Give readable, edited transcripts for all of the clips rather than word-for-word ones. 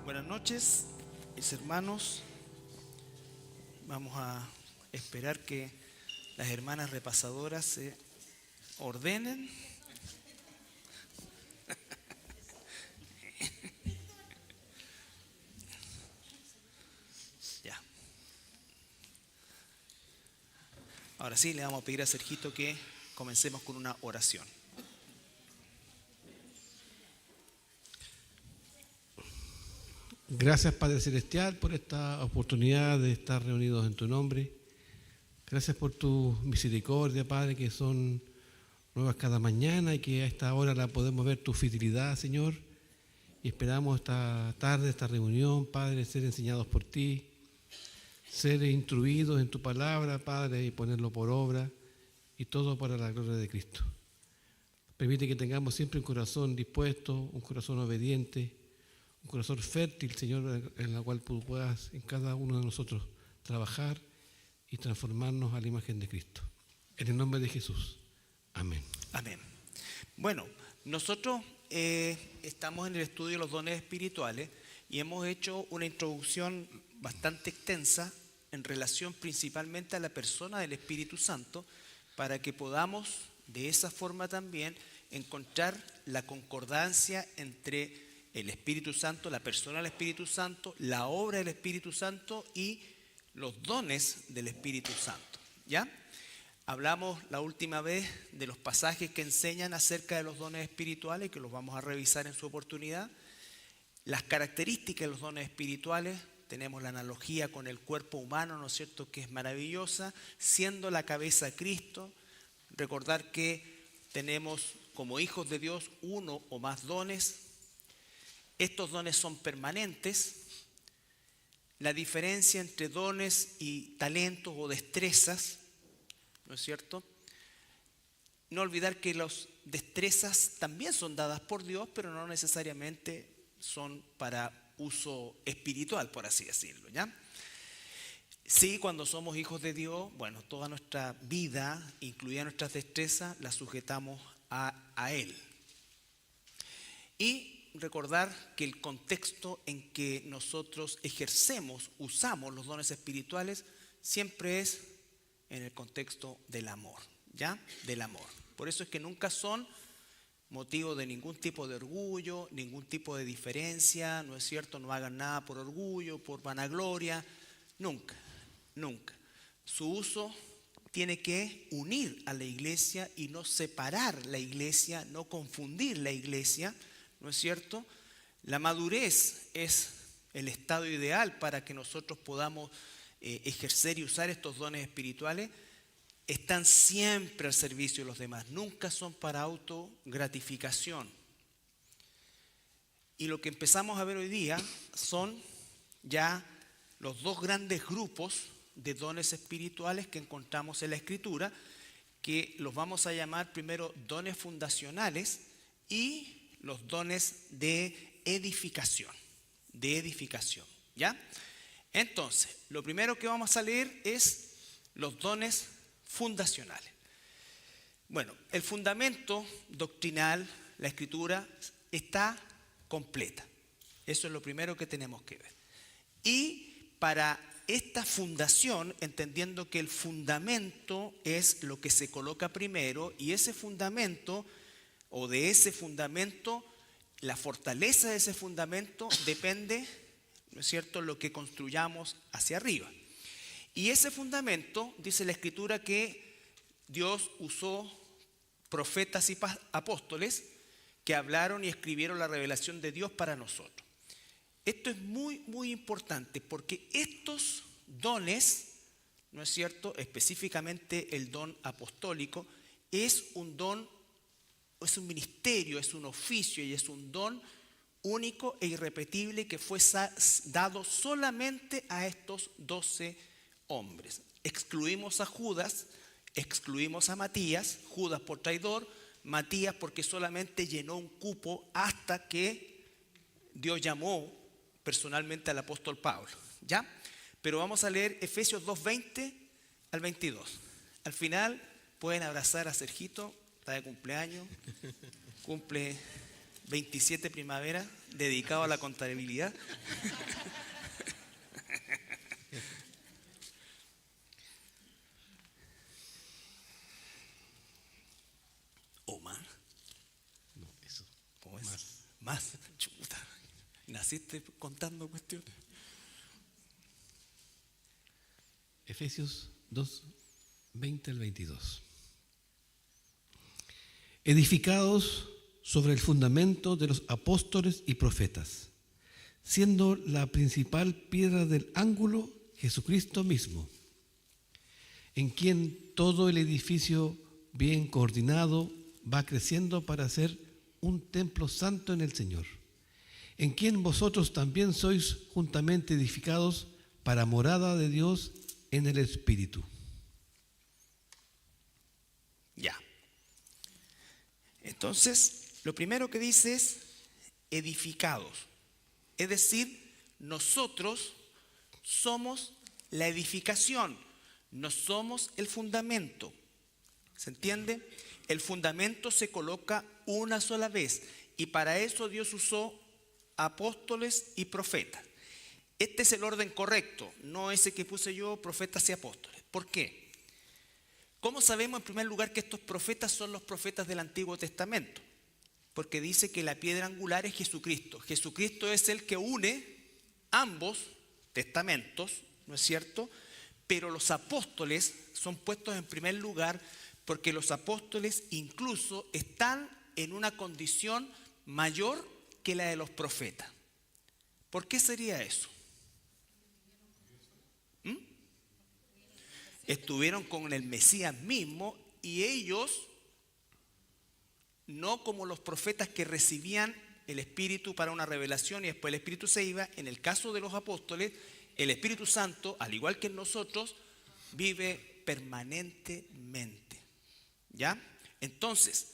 Buenas noches, mis hermanos. Vamos a esperar que las hermanas repasadoras se ordenen. Ya. Ahora sí, le vamos a pedir a Sergito que comencemos con una oración. Gracias, Padre Celestial, por esta oportunidad de estar reunidos en tu nombre. Gracias por tu misericordia, Padre, que son nuevas cada mañana y que a esta hora la podemos ver tu fidelidad, Señor. Y esperamos esta tarde, esta reunión, Padre, ser enseñados por ti, ser instruidos en tu palabra, Padre, y ponerlo por obra, y todo para la gloria de Cristo. Permite que tengamos siempre un corazón dispuesto, un corazón obediente, un corazón fértil, Señor, en la cual tú puedas en cada uno de nosotros trabajar y transformarnos a la imagen de Cristo. En el nombre de Jesús. Amén. Amén. Bueno, nosotros estamos en el estudio de los dones espirituales y hemos hecho una introducción bastante extensa en relación principalmente a la persona del Espíritu Santo, para que podamos de esa forma también encontrar la concordancia entre el Espíritu Santo, la persona del Espíritu Santo, la obra del Espíritu Santo y los dones del Espíritu Santo. ¿Ya? Hablamos la última vez de los pasajes que enseñan acerca de los dones espirituales, que los vamos a revisar en su oportunidad. Las características de los dones espirituales, tenemos la analogía con el cuerpo humano, ¿no es cierto?, que es maravillosa, siendo la cabeza Cristo. Recordar que tenemos como hijos de Dios uno o más dones. Estos dones son permanentes. La diferencia entre dones y talentos o destrezas, ¿no es cierto? No olvidar que las destrezas también son dadas por Dios, pero no necesariamente son para uso espiritual, por así decirlo, ¿ya? Sí, cuando somos hijos de Dios, bueno, toda nuestra vida, incluida nuestras destrezas, las sujetamos a Él. Y recordar que el contexto en que nosotros ejercemos, usamos los dones espirituales, siempre es en el contexto del amor, ¿ya? Del amor. Por eso es que nunca son motivo de ningún tipo de orgullo, ningún tipo de diferencia, ¿no es cierto? No hagan nada por orgullo, por vanagloria, nunca, nunca. Su uso tiene que unir a la iglesia y no separar la iglesia, no confundir la iglesia, ¿no es cierto? La madurez es el estado ideal para que nosotros podamos ejercer y usar estos dones espirituales. Están siempre al servicio de los demás, nunca son para autogratificación. Y lo que empezamos a ver hoy día son ya los dos grandes grupos de dones espirituales que encontramos en la Escritura, que los vamos a llamar primero dones fundacionales y los dones de edificación, ¿ya? Entonces, lo primero que vamos a leer es los dones fundacionales. Bueno, el fundamento doctrinal, la Escritura, está completa. Eso es lo primero que tenemos que ver. Y para esta fundación, entendiendo que el fundamento es lo que se coloca primero, y ese fundamento, o de ese fundamento, la fortaleza de ese fundamento depende, ¿no es cierto?, lo que construyamos hacia arriba. Y ese fundamento, dice la Escritura, que Dios usó profetas y apóstoles que hablaron y escribieron la revelación de Dios para nosotros. Esto es muy, muy importante, porque estos dones, ¿no es cierto?, específicamente el don apostólico, es un don, es un ministerio, es un oficio y es un don único e irrepetible que fue dado solamente a estos 12 hombres. Excluimos a Judas, excluimos a Matías, Judas por traidor, Matías porque solamente llenó un cupo hasta que Dios llamó personalmente al apóstol Pablo, ¿ya? Pero vamos a leer Efesios 2:20 al 22. Al final pueden abrazar a Sergito, está de cumpleaños, cumple 27 primavera dedicado a la contabilidad. ¿O más? No, eso. ¿O es? Más. Chuta. Naciste contando cuestiones. Efesios 2, 20 al 22. Edificados sobre el fundamento de los apóstoles y profetas, siendo la principal piedra del ángulo Jesucristo mismo, en quien todo el edificio bien coordinado va creciendo para ser un templo santo en el Señor, en quien vosotros también sois juntamente edificados para morada de Dios en el Espíritu. Ya. Entonces, lo primero que dice es edificados. Es decir, nosotros somos la edificación, no somos el fundamento. ¿Se entiende? El fundamento se coloca una sola vez y para eso Dios usó apóstoles y profetas. Este es el orden correcto, no ese que puse yo, profetas y apóstoles. ¿Por qué? ¿Cómo sabemos en primer lugar que estos profetas son los profetas del Antiguo Testamento? Porque dice que la piedra angular es Jesucristo. Jesucristo es el que une ambos testamentos, ¿no es cierto? Pero los apóstoles son puestos en primer lugar porque los apóstoles incluso están en una condición mayor que la de los profetas. ¿Por qué sería eso? Estuvieron con el Mesías mismo y ellos, no como los profetas que recibían el Espíritu para una revelación y después el Espíritu se iba. En el caso de los apóstoles, el Espíritu Santo, al igual que en nosotros, vive permanentemente. ¿Ya? Entonces,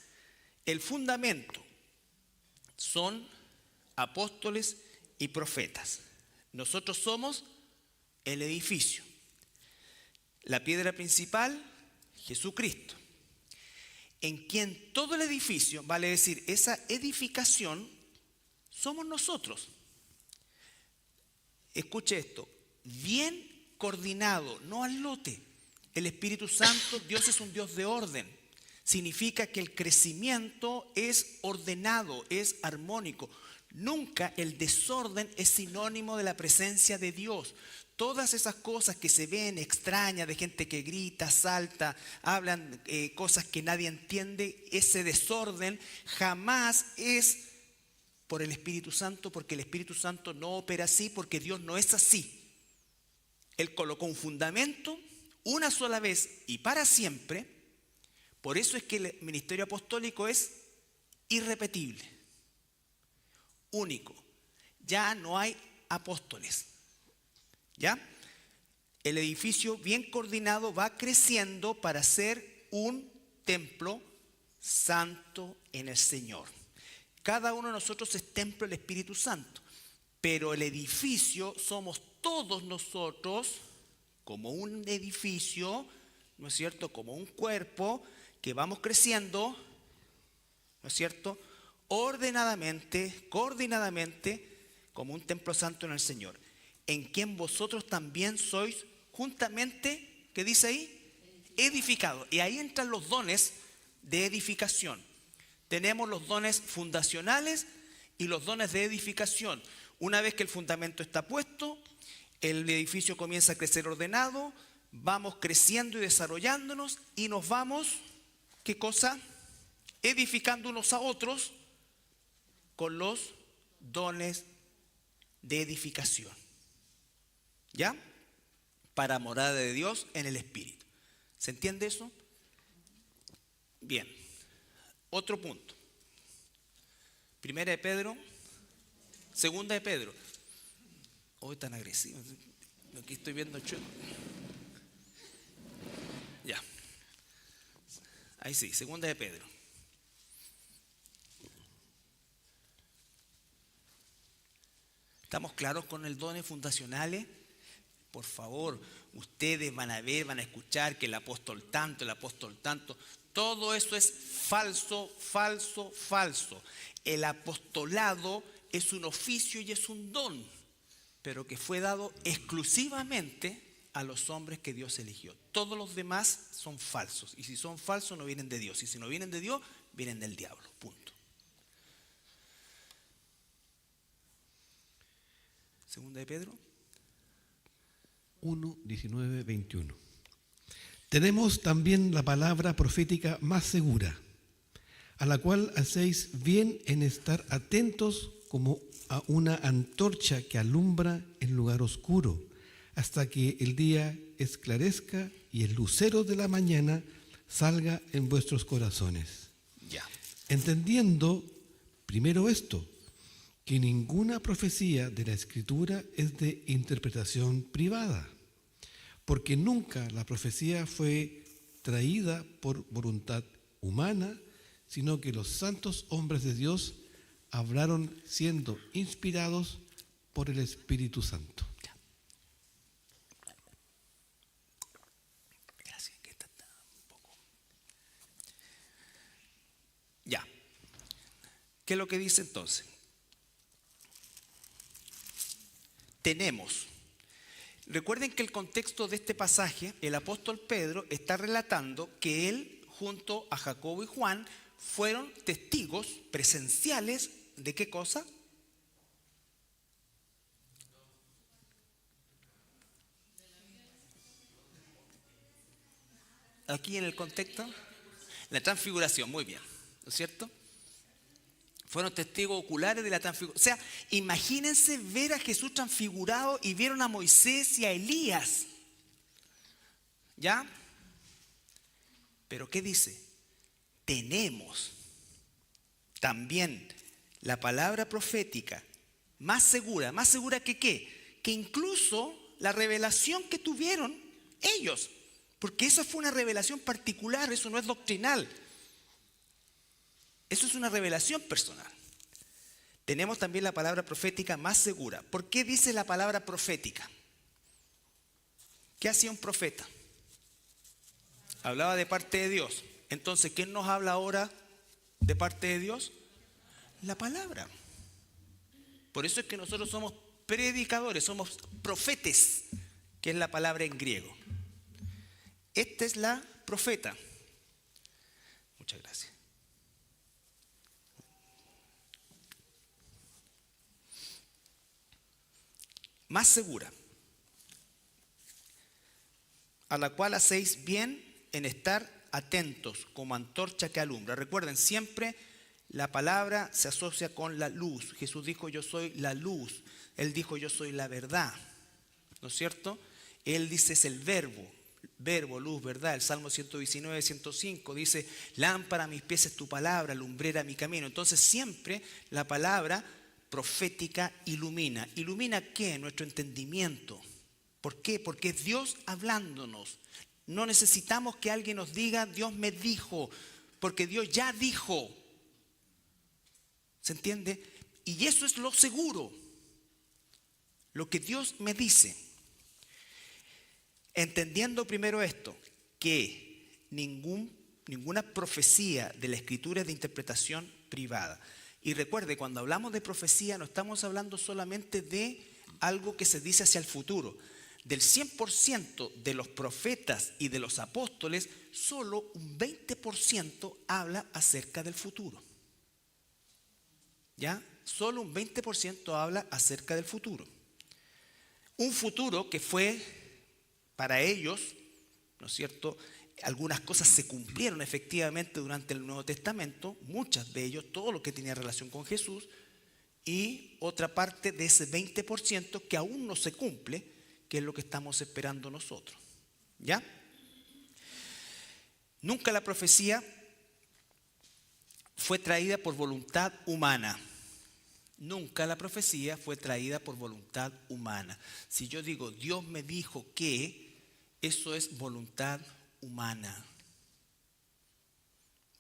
el fundamento son apóstoles y profetas. Nosotros somos el edificio. La piedra principal, Jesucristo, en quien todo el edificio, vale decir, esa edificación, somos nosotros. Escuche esto, bien coordinado, no al lote. El Espíritu Santo, Dios es un Dios de orden. Significa que el crecimiento es ordenado, es armónico. Nunca el desorden es sinónimo de la presencia de Dios. Todas esas cosas que se ven extrañas, de gente que grita, salta, hablan cosas que nadie entiende, ese desorden jamás es por el Espíritu Santo, porque el Espíritu Santo no opera así, porque Dios no es así. Él colocó un fundamento una sola vez y para siempre. Por eso es que el ministerio apostólico es irrepetible, único. Ya no hay apóstoles. ¿Ya? El edificio bien coordinado va creciendo para ser un templo santo en el Señor. Cada uno de nosotros es templo del Espíritu Santo, pero el edificio somos todos nosotros como un edificio, ¿no es cierto? Como un cuerpo que vamos creciendo, ¿no es cierto? Ordenadamente, coordinadamente, como un templo santo en el Señor, en quien vosotros también sois juntamente, ¿qué dice ahí? Edificados. Y ahí entran los dones de edificación. Tenemos los dones fundacionales y los dones de edificación. Una vez que el fundamento está puesto, el edificio comienza a crecer ordenado, vamos creciendo y desarrollándonos y nos vamos, ¿qué cosa? Edificando unos a otros con los dones de edificación. ¿Ya? Para morada de Dios en el Espíritu. ¿Se entiende eso? Bien. Otro punto. Primera de Pedro, segunda de Pedro. Hoy tan agresivo. Aquí estoy viendo chulo. Ya. Ahí sí, segunda de Pedro. ¿Estamos claros con el dones fundacionales? Por favor, ustedes van a ver, van a escuchar que el apóstol tanto, Todo eso es falso, falso, falso. El apostolado es un oficio y es un don, pero que fue dado exclusivamente a los hombres que Dios eligió. Todos los demás son falsos, y si son falsos no vienen de Dios, y si no vienen de Dios, vienen del diablo, punto. Segunda de Pedro 1, 19, 21. Tenemos también la palabra profética más segura, a la cual hacéis bien en estar atentos como a una antorcha que alumbra en lugar oscuro, hasta que el día esclarezca y el lucero de la mañana salga en vuestros corazones. Ya. Entendiendo primero esto, que ninguna profecía de la Escritura es de interpretación privada, porque nunca la profecía fue traída por voluntad humana, sino que los santos hombres de Dios hablaron siendo inspirados por el Espíritu Santo. Gracias, que está un poco. Ya. ¿Qué es lo que dice entonces? Tenemos. Recuerden que el contexto de este pasaje, el apóstol Pedro está relatando que él, junto a Jacobo y Juan, fueron testigos presenciales de ¿qué cosa? Aquí en el contexto, la transfiguración, muy bien, ¿no es cierto? Fueron testigos oculares de la transfiguración. O sea, imagínense ver a Jesús transfigurado y vieron a Moisés y a Elías. ¿Ya? Pero ¿qué dice? Tenemos también la palabra profética más segura que ¿qué? Que incluso la revelación que tuvieron ellos. Porque eso fue una revelación particular, eso no es doctrinal. Eso es una revelación personal. Tenemos también la palabra profética más segura. ¿Por qué dice la palabra profética? ¿Qué hacía un profeta? Hablaba de parte de Dios. Entonces, ¿quién nos habla ahora de parte de Dios? La palabra. Por eso es que nosotros somos predicadores, somos profetes, que es la palabra en griego. Esta es la profeta. Muchas gracias. Más segura, a la cual hacéis bien en estar atentos como antorcha que alumbra. Recuerden, siempre la palabra se asocia con la luz. Jesús dijo, yo soy la luz. Él dijo, yo soy la verdad. ¿No es cierto? Él dice, es el verbo, luz, verdad. El Salmo 119, 105 dice, lámpara a mis pies es tu palabra, lumbrera mi camino. Entonces siempre la palabra profética ilumina. ¿Ilumina qué? Nuestro entendimiento. ¿Por qué? Porque es Dios hablándonos. No necesitamos que alguien nos diga, Dios me dijo, porque Dios ya dijo. ¿Se entiende? Y eso es lo seguro. Lo que Dios me dice. Entendiendo primero esto, que ninguna profecía de la Escritura es de interpretación privada. Y recuerde, cuando hablamos de profecía no estamos hablando solamente de algo que se dice hacia el futuro. Del 100% de los profetas y de los apóstoles, solo un 20% habla acerca del futuro. ¿Ya? Solo un 20% habla acerca del futuro. Un futuro que fue para ellos, ¿no es cierto? Algunas cosas se cumplieron efectivamente durante el Nuevo Testamento, muchas de ellos, todo lo que tenía relación con Jesús, y otra parte de ese 20% que aún no se cumple, que es lo que estamos esperando nosotros. ¿Ya? Nunca la profecía fue traída por voluntad humana. Nunca la profecía fue traída por voluntad humana. Si yo digo, Dios me dijo que, eso es voluntad humana.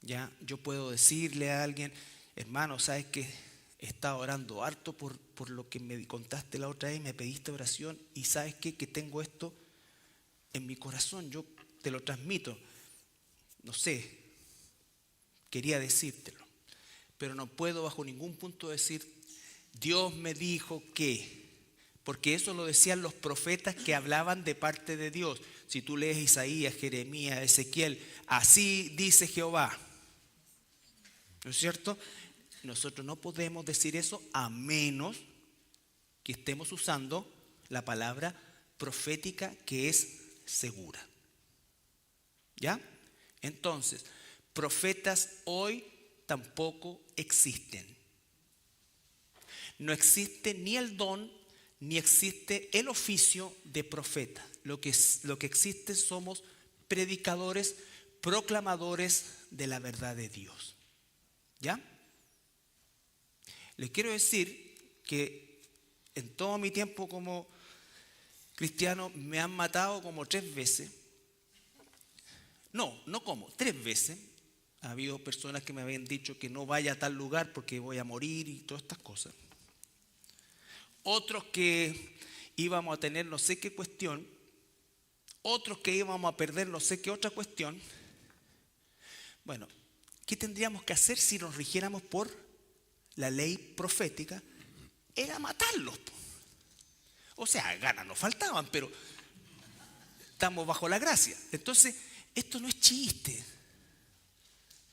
Ya, yo puedo decirle a alguien, hermano, ¿sabes qué? He estado orando harto por lo que me contaste la otra vez, me pediste oración y ¿sabes qué? Que tengo esto en mi corazón, yo te lo transmito. No sé, quería decírtelo, pero no puedo bajo ningún punto decir, Dios me dijo que, porque eso lo decían los profetas que hablaban de parte de Dios. Si tú lees Isaías, Jeremías, Ezequiel, así dice Jehová, ¿no es cierto? Nosotros no podemos decir eso a menos que estemos usando la palabra profética, que es segura. ¿Ya? Entonces, profetas hoy tampoco existen. No existe ni el don, ni existe el oficio de profeta. Lo que existe somos predicadores, proclamadores de la verdad de Dios. ¿Ya? Les quiero decir que en todo mi tiempo como cristiano me han matado como 3 veces. No como, 3 veces. Ha habido personas que me habían dicho que no vaya a tal lugar porque voy a morir y todas estas cosas. Otros que íbamos a tener no sé qué cuestión. Otros que íbamos a perder no sé qué otra cuestión. Bueno, ¿qué tendríamos que hacer si nos rigiéramos por la ley profética? Era matarlos. O sea, ganas nos faltaban, pero estamos bajo la gracia. Entonces, esto no es chiste.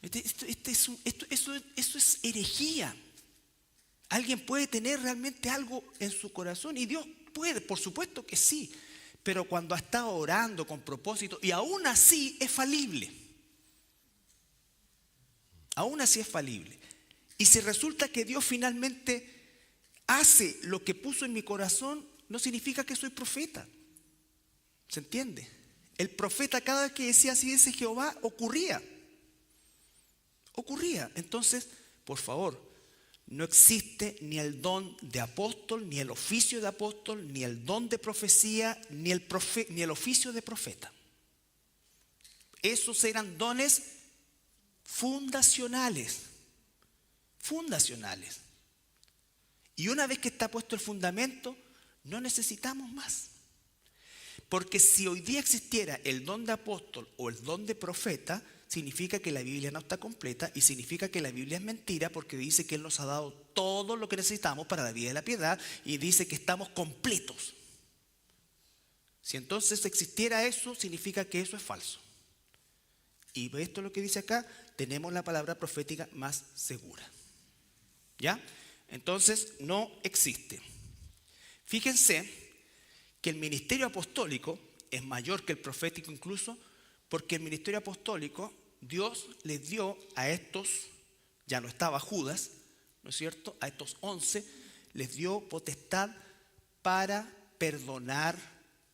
Eso es herejía. Alguien puede tener realmente algo en su corazón y Dios puede, por supuesto que sí, pero cuando ha estado orando con propósito y aún así es falible. Aún así es falible. Y si resulta que Dios finalmente hace lo que puso en mi corazón, no significa que soy profeta. ¿Se entiende? El profeta cada vez que decía así dice Jehová, ocurría. Entonces, por favor, no existe ni el don de apóstol, ni el oficio de apóstol, ni el don de profecía, ni el oficio de profeta. Esos eran dones fundacionales. Y una vez que está puesto el fundamento, no necesitamos más. Porque si hoy día existiera el don de apóstol o el don de profeta, significa que la Biblia no está completa y significa que la Biblia es mentira, porque dice que Él nos ha dado todo lo que necesitamos para la vida y la piedad y dice que estamos completos. Si entonces existiera eso, significa que eso es falso. Y esto es lo que dice acá, tenemos la palabra profética más segura. ¿Ya? Entonces no existe. Fíjense que el ministerio apostólico es mayor que el profético incluso, porque el ministerio apostólico Dios les dio a estos, ya no estaba Judas, ¿no es cierto? A estos 11 les dio potestad para perdonar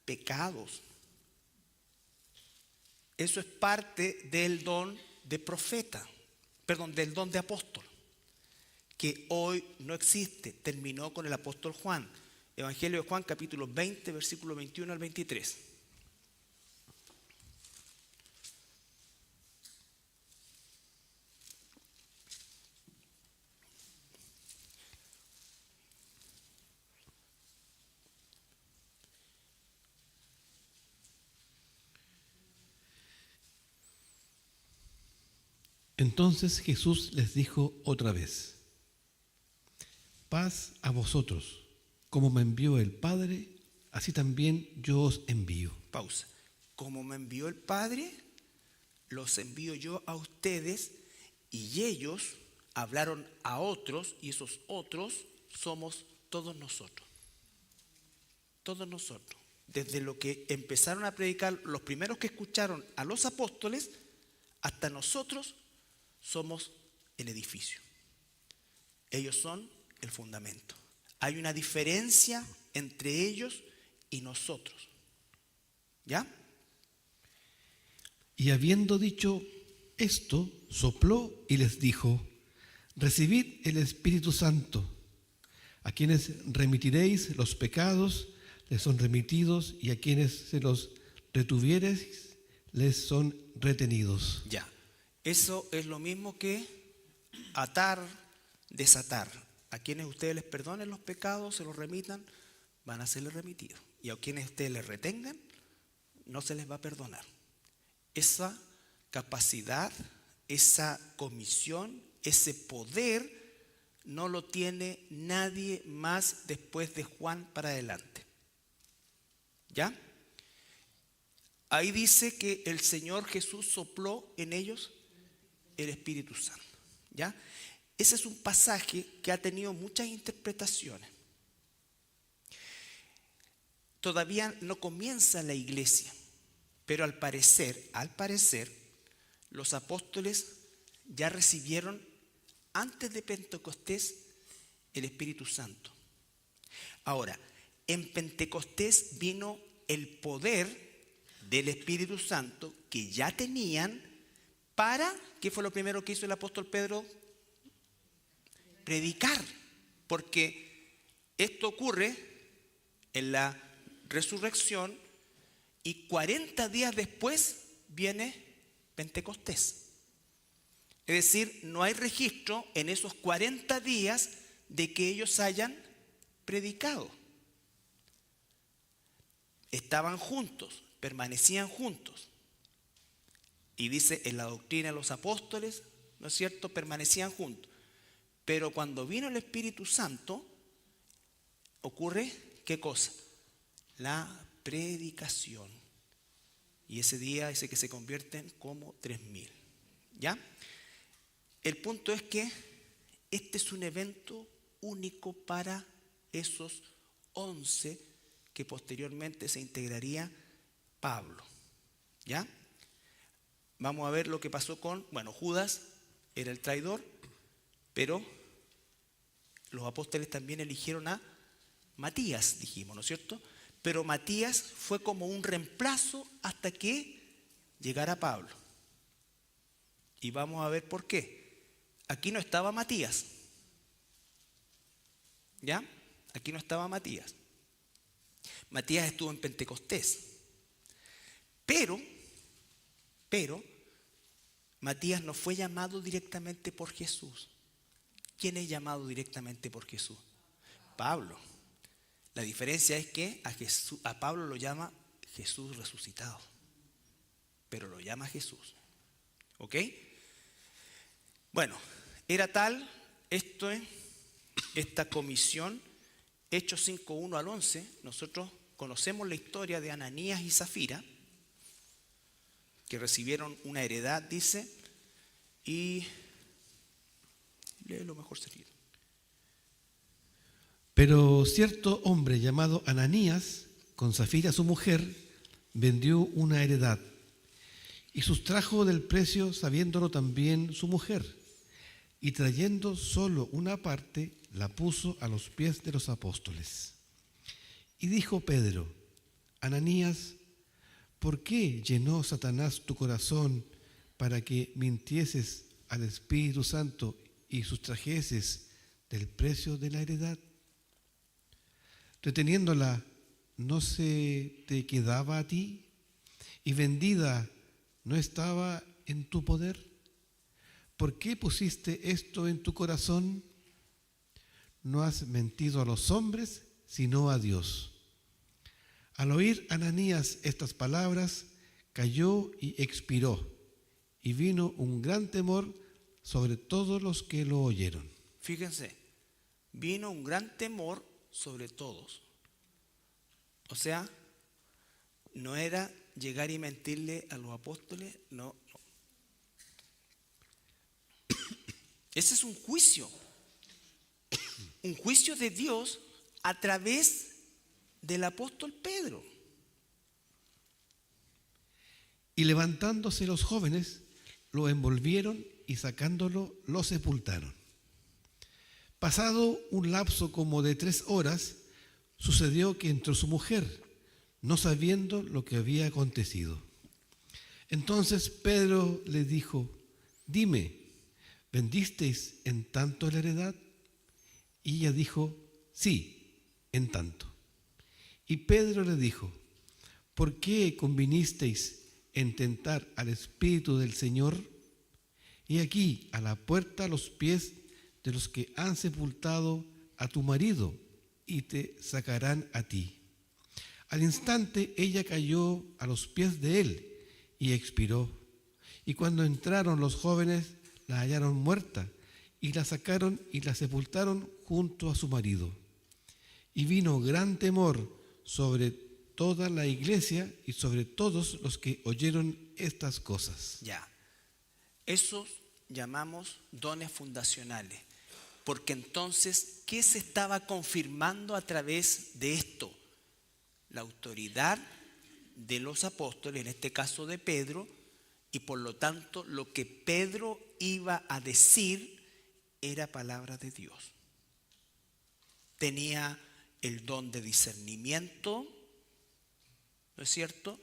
pecados. Eso es parte del don de profeta, del don de apóstol, que hoy no existe, terminó con el apóstol Juan. Evangelio de Juan, capítulo 20, versículo 21 al 23. Entonces Jesús les dijo otra vez: paz a vosotros. Como me envió el Padre, así también yo os envío. Pausa. Como me envió el Padre, los envío yo a ustedes, y ellos hablaron a otros, y esos otros somos todos nosotros. Todos nosotros. Desde lo que empezaron a predicar los primeros que escucharon a los apóstoles, hasta nosotros somos el edificio. Ellos son el fundamento. Hay una diferencia entre ellos y nosotros. ¿Ya? Y habiendo dicho esto, sopló y les dijo: recibid el Espíritu Santo. A quienes remitiréis los pecados, les son remitidos, y a quienes se los retuviereis, les son retenidos. Ya. Eso es lo mismo que atar, desatar. A quienes ustedes les perdonen los pecados, se los remitan, van a serles remitidos. Y a quienes ustedes les retengan, no se les va a perdonar. Esa capacidad esa comisión, ese poder, no lo tiene nadie más después de Juan para adelante. ¿Ya? Ahí dice que el Señor Jesús sopló en ellos el Espíritu Santo. ¿Ya? Ese es un pasaje que ha tenido muchas interpretaciones. Todavía no comienza la iglesia, pero al parecer, los apóstoles ya recibieron antes de Pentecostés el Espíritu Santo. Ahora, en Pentecostés vino el poder del Espíritu Santo que ya tenían para, ¿qué fue lo primero que hizo el apóstol Pedro? Predicar, porque esto ocurre en la resurrección y 40 días después viene Pentecostés. Es decir, no hay registro en esos 40 días de que ellos hayan predicado. Estaban juntos, permanecían juntos. Y dice en la doctrina de los apóstoles, ¿no es cierto?, permanecían juntos. Pero cuando vino el Espíritu Santo, ocurre, ¿qué cosa? La predicación. Y ese día dice que se convierten como 3.000. ¿Ya? El punto es que este es un evento único para esos 11 que posteriormente se integraría Pablo. ¿Ya? Vamos a ver lo que pasó con, Judas era el traidor, pero los apóstoles también eligieron a Matías, dijimos, ¿no es cierto? Pero Matías fue como un reemplazo hasta que llegara Pablo. Y vamos a ver por qué. Aquí no estaba Matías. ¿Ya? Aquí no estaba Matías. Matías estuvo en Pentecostés. Pero, Matías no fue llamado directamente por Jesús. ¿Quién es llamado directamente por Jesús? Pablo. La diferencia es que a Pablo lo llama Jesús resucitado. Pero lo llama Jesús. ¿Ok? Bueno, era tal esta comisión, Hechos 5:1 al 11. Nosotros conocemos la historia de Ananías y Zafira, que recibieron una heredad, dice, y lee lo mejor sería. Pero cierto hombre llamado Ananías, con Zafira su mujer, vendió una heredad y sustrajo del precio sabiéndolo también su mujer, y trayendo solo una parte, la puso a los pies de los apóstoles. Y dijo Pedro: Ananías, ¿por qué llenó Satanás tu corazón para que mintieses al Espíritu Santo y sustrajeses del precio de la heredad? Reteniéndola, ¿no se te quedaba a ti? ¿Y vendida no estaba en tu poder? ¿Por qué pusiste esto en tu corazón? No has mentido a los hombres, sino a Dios. Al oír Ananías estas palabras, cayó y expiró, y vino un gran temor sobre todos los que lo oyeron. Fíjense, vino un gran temor sobre todos. O sea, no era llegar y mentirle a los apóstoles, no. Ese es un juicio de Dios a través del apóstol Pedro. Y levantándose los jóvenes, lo envolvieron y sacándolo, lo sepultaron. Pasado un lapso como de 3 horas, sucedió que entró su mujer, no sabiendo lo que había acontecido. Entonces Pedro le dijo: Dime, ¿vendisteis en tanto la heredad? Y ella dijo: Sí, en tanto. Y Pedro le dijo: ¿por qué convinisteis en tentar al Espíritu del Señor? Y aquí a la puerta a los pies de los que han sepultado a tu marido, y te sacarán a ti. Al instante ella cayó a los pies de él y expiró. Y cuando entraron los jóvenes, la hallaron muerta, y la sacaron y la sepultaron junto a su marido. Y vino gran temor sobre toda la iglesia y sobre todos los que oyeron estas cosas. Ya. Esos llamamos dones fundacionales. Porque entonces, ¿qué se estaba confirmando a través de esto? La autoridad de los apóstoles, en este caso de Pedro, y por lo tanto lo que Pedro iba a decir era palabra de Dios. Tenía el don de discernimiento, ¿no es cierto?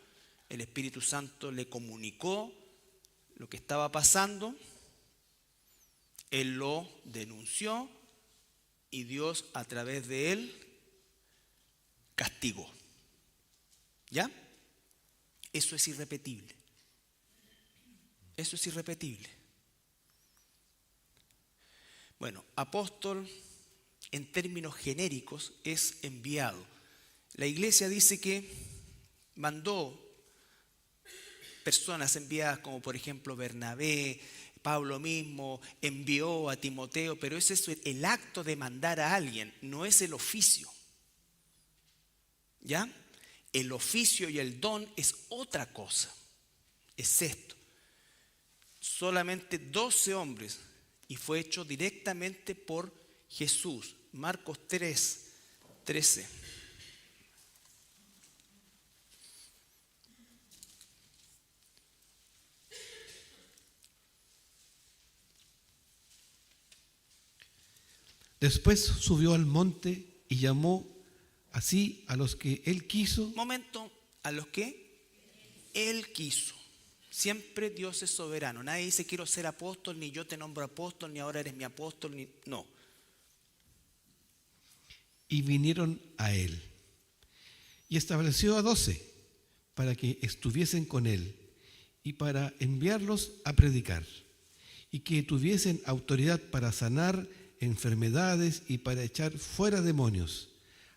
El Espíritu Santo le comunicó lo que estaba pasando, él lo denunció y Dios a través de él castigó. ¿Ya? Eso es irrepetible. Eso es irrepetible. Bueno, apóstol en términos genéricos es enviado. La iglesia dice que mandó personas enviadas como por ejemplo Bernabé, Pablo mismo envió a Timoteo, pero es eso, el acto de mandar a alguien, no es el oficio. ¿Ya? El oficio y el don es otra cosa. Es esto. Solamente 12 hombres y fue hecho directamente por Jesús. Marcos 3:13. Después subió al monte y llamó así a los que él quiso. Momento, a los que él quiso. Siempre Dios es soberano. Nadie dice quiero ser apóstol, ni yo te nombro apóstol, ni ahora eres mi apóstol, ni no. Y vinieron a él. Y estableció a 12 para que estuviesen con él y para enviarlos a predicar. Y que tuviesen autoridad para sanar enfermedades y para echar fuera demonios.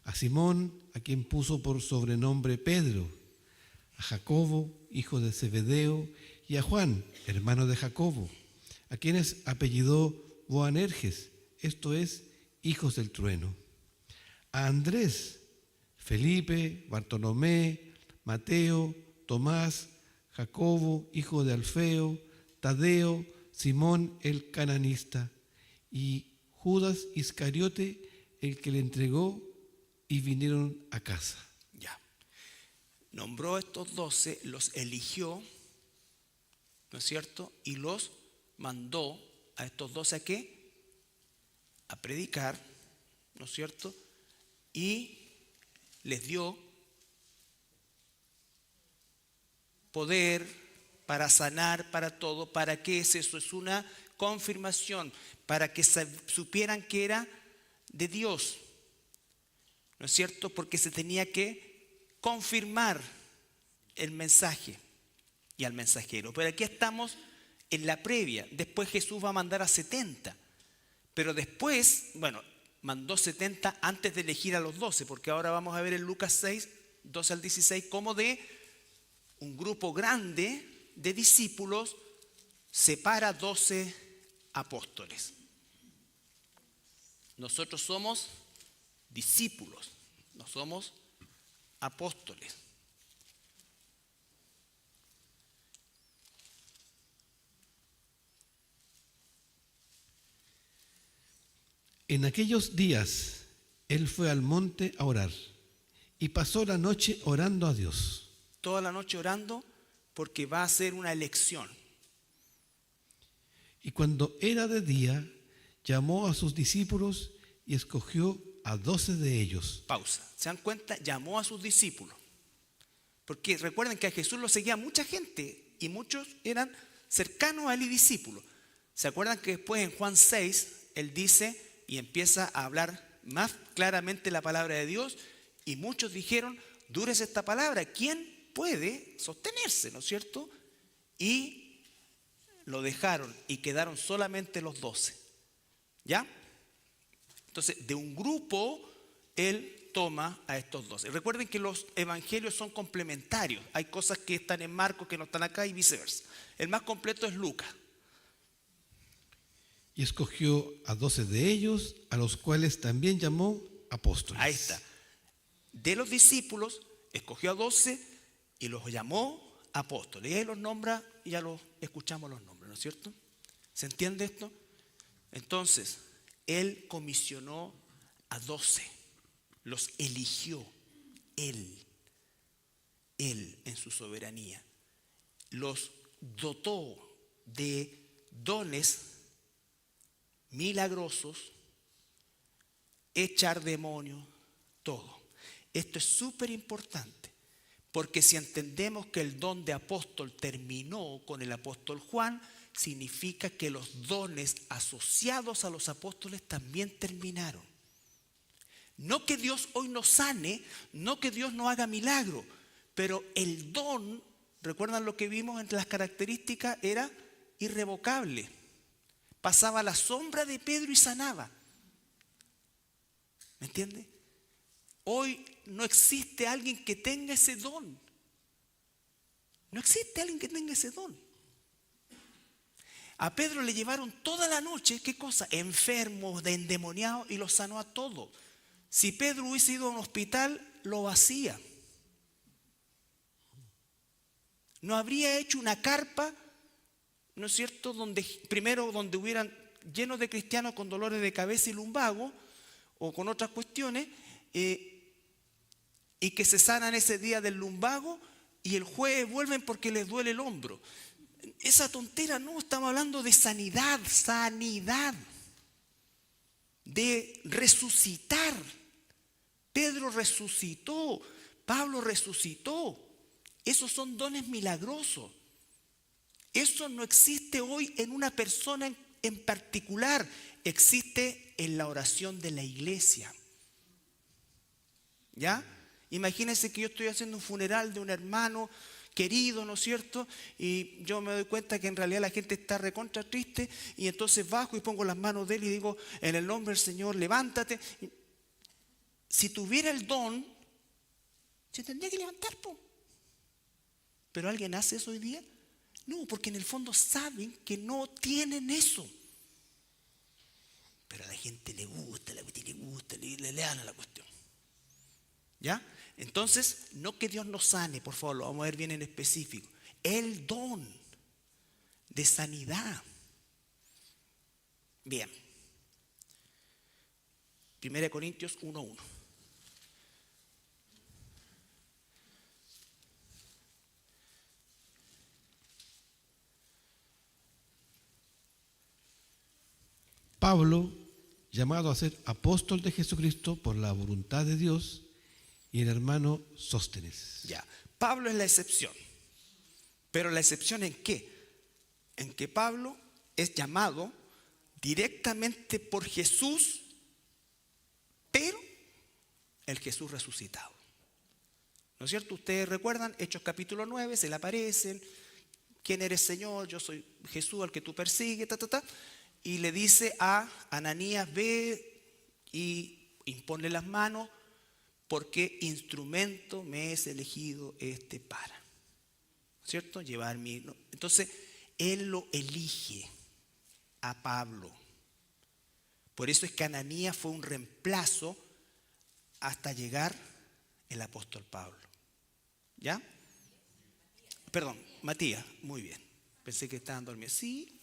A Simón, a quien puso por sobrenombre Pedro, a Jacobo, hijo de Zebedeo, y a Juan, hermano de Jacobo, a quienes apellidó Boanerges, esto es, hijos del trueno, a Andrés, Felipe, Bartolomé, Mateo, Tomás, Jacobo, hijo de Alfeo, Tadeo, Simón el cananista, y Judas Iscariote, el que le entregó, y vinieron a casa. Ya. Nombró a estos 12, los eligió, ¿no es cierto? Y los mandó a estos 12 ¿a qué? A predicar, ¿no es cierto? Y les dio poder para sanar, para todo. ¿Para qué es eso? Es una confirmación, para que supieran que era de Dios, ¿no es cierto? Porque se tenía que confirmar el mensaje y al mensajero. Pero aquí estamos en la previa. Después Jesús va a mandar a 70. Pero después, bueno, mandó 70 antes de elegir a los 12, porque ahora vamos a ver en Lucas 6, 12 al 16, cómo de un grupo grande de discípulos separa 12 apóstoles. Nosotros somos discípulos, no somos apóstoles. En aquellos días, él fue al monte a orar y pasó la noche orando a Dios. Toda la noche orando porque va a ser una elección. Y cuando era de día, llamó a sus discípulos y escogió a 12 de ellos. Pausa. ¿Se dan cuenta? Llamó a sus discípulos. Porque recuerden que a Jesús lo seguía mucha gente y muchos eran cercanos a él y discípulos. ¿Se acuerdan que después en Juan 6 él dice y empieza a hablar más claramente la palabra de Dios? Y muchos dijeron, dura es esta palabra, ¿quién puede sostenerse? ¿No es cierto? Y lo dejaron y quedaron solamente los 12. ¿Ya? Entonces, de un grupo, él toma a estos 12. Recuerden que los evangelios son complementarios. Hay cosas que están en Marcos que no están acá y viceversa. El más completo es Lucas. Y escogió a 12 de ellos, a los cuales también llamó apóstoles. Ahí está. De los discípulos, escogió a 12 y los llamó apóstoles. Y ahí los nombra y ya los escuchamos los nombres, ¿no es cierto? ¿Se entiende esto? Entonces, él comisionó a 12, los eligió él en su soberanía, los dotó de dones milagrosos, echar demonios, todo. Esto es súper importante, porque si entendemos que el don de apóstol terminó con el apóstol Juan, significa que los dones asociados a los apóstoles también terminaron. No que Dios hoy nos sane, no que Dios no haga milagro, pero el don, ¿recuerdan lo que vimos entre las características? Era irrevocable. Pasaba la sombra de Pedro y sanaba. ¿Me entiende? Hoy no existe alguien que tenga ese don. No existe alguien que tenga ese don. A Pedro le llevaron toda la noche, ¿qué cosa? Enfermos, de endemoniados, y los sanó a todos. Si Pedro hubiese ido a un hospital, lo hacía. No habría hecho una carpa, ¿no es cierto?, donde hubieran llenos de cristianos con dolores de cabeza y lumbago, o con otras cuestiones, y que se sanan ese día del lumbago, y el jueves vuelven porque les duele el hombro. Esa tontera, no, estamos hablando de sanidad, de resucitar. Pedro resucitó, Pablo resucitó. Esos son dones milagrosos. Eso no existe hoy en una persona en particular, existe en la oración de la iglesia. ¿Ya? Imagínense que yo estoy haciendo un funeral de un hermano querido, ¿no es cierto? Y yo me doy cuenta que en realidad la gente está recontra triste, y entonces bajo y pongo las manos de él y digo, en el nombre del Señor, levántate. Si tuviera el don, se tendría que levantar, po. ¿Pero alguien hace eso hoy día? No, porque en el fondo saben que no tienen eso. Pero a la gente le gusta, le dan a la cuestión. ¿Ya? Entonces, no que Dios nos sane, por favor, lo vamos a ver bien en específico. El don de sanidad. Bien. 1 Corintios 1:1. Pablo, llamado a ser apóstol de Jesucristo por la voluntad de Dios, y el hermano Sóstenes. Ya, Pablo es la excepción. ¿Pero la excepción en qué? En que Pablo es llamado directamente por Jesús, pero el Jesús resucitado. ¿No es cierto? Ustedes recuerdan, Hechos capítulo 9, se le aparecen, ¿quién eres, Señor? Yo soy Jesús al que tú persigues, y le dice a Ananías, ve y imponle las manos, porque instrumento me es elegido para, ¿cierto? Llevar mi... Entonces, él lo elige a Pablo. Por eso es que Ananías fue un reemplazo hasta llegar el apóstol Pablo. ¿Ya? Perdón, Matías, muy bien. Pensé que estaban dormidos. Sí.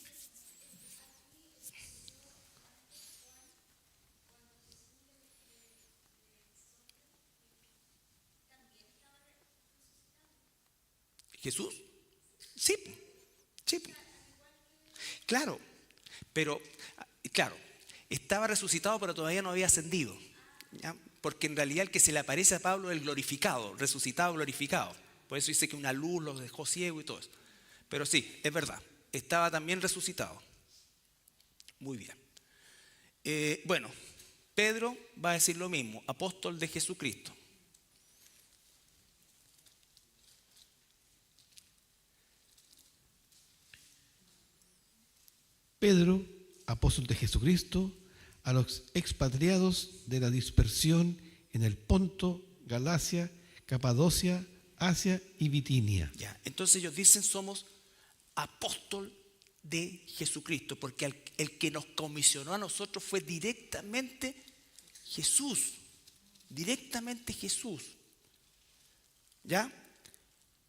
¿Jesús? Sí. Claro, pero, claro, estaba resucitado, pero todavía no había ascendido. ¿Ya? Porque en realidad el que se le aparece a Pablo es el glorificado, resucitado, glorificado. Por eso dice que una luz los dejó ciego y todo eso. Pero sí, es verdad, estaba también resucitado. Muy bien. Bueno, Pedro va a decir lo mismo, apóstol de Jesucristo. Pedro, apóstol de Jesucristo, a los expatriados de la dispersión en el Ponto, Galacia, Capadocia, Asia y Bitinia. Ya, entonces ellos dicen somos apóstol de Jesucristo, porque el que nos comisionó a nosotros fue directamente Jesús. Directamente Jesús. ¿Ya?